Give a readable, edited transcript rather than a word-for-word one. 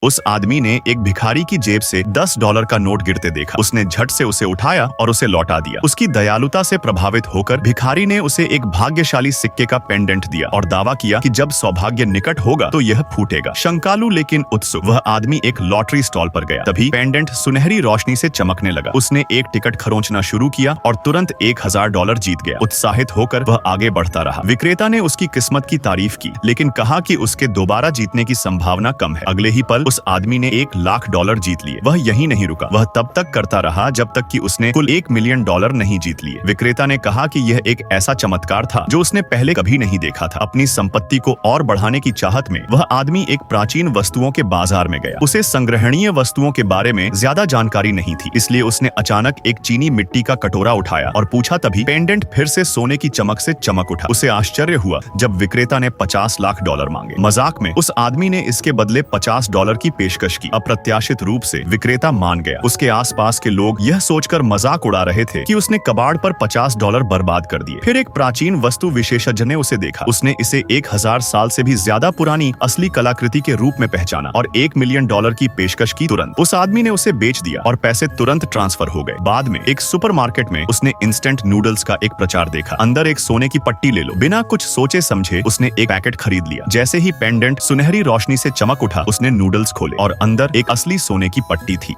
उस आदमी ने एक भिखारी की जेब से $10 का नोट गिरते देखा। उसने झट से उसे उठाया और उसे लौटा दिया। उसकी दयालुता से प्रभावित होकर भिखारी ने उसे एक भाग्यशाली सिक्के का पेंडेंट दिया और दावा किया कि जब सौभाग्य निकट होगा तो यह फूटेगा। शंकालु लेकिन उत्सुक वह आदमी एक लॉटरी स्टॉल पर गया। तभी पेंडेंट सुनहरी रोशनी से चमकने लगा। उसने एक टिकट खरोंचना शुरू किया और तुरंत $1000 जीत गया। उत्साहित होकर वह आगे बढ़ता रहा। विक्रेता ने उसकी किस्मत की तारीफ की, लेकिन कहा कि उसके दोबारा जीतने की संभावना कम है। अगले ही पल उस आदमी ने $1,00,000 जीत लिए। वह यहीं नहीं रुका। वह तब तक करता रहा जब तक कि उसने कुल $1 मिलियन नहीं जीत लिए। विक्रेता ने कहा कि यह एक ऐसा चमत्कार था जो उसने पहले कभी नहीं देखा था। अपनी संपत्ति को और बढ़ाने की चाहत में वह आदमी एक प्राचीन वस्तुओं के बाजार में गया। उसे संग्रहणीय वस्तुओं के बारे में ज्यादा जानकारी नहीं थी, इसलिए उसने अचानक एक चीनी मिट्टी का कटोरा उठाया और पूछा। तभी पेंडेंट फिर से सोने की चमक से चमक उठा। उसे आश्चर्य हुआ जब विक्रेता ने $50 लाख मांगे। मजाक में उस आदमी ने इसके बदले $50 की पेशकश की। अप्रत्याशित रूप से विक्रेता मान गया। उसके आसपास के लोग यह सोचकर मजाक उड़ा रहे थे कि उसने कबाड़ पर $50 बर्बाद कर दिए। फिर एक प्राचीन वस्तु विशेषज्ञ ने उसे देखा। उसने इसे 1000 साल से भी ज्यादा पुरानी असली कलाकृति के रूप में पहचाना और $1 मिलियन की पेशकश की। तुरंत उस आदमी ने उसे बेच दिया और पैसे तुरंत ट्रांसफर हो गए। बाद में एक सुपरमार्केट में उसने इंस्टेंट नूडल्स का एक प्रचार देखा। अंदर एक सोने की पट्टी ले लो। बिना कुछ सोचे समझे उसने एक पैकेट खरीद लिया। जैसे ही पेंडेंट सुनहरी रोशनी से चमक उठा, उसने नूडल्स खोले और अंदर एक असली सोने की पट्टी थी।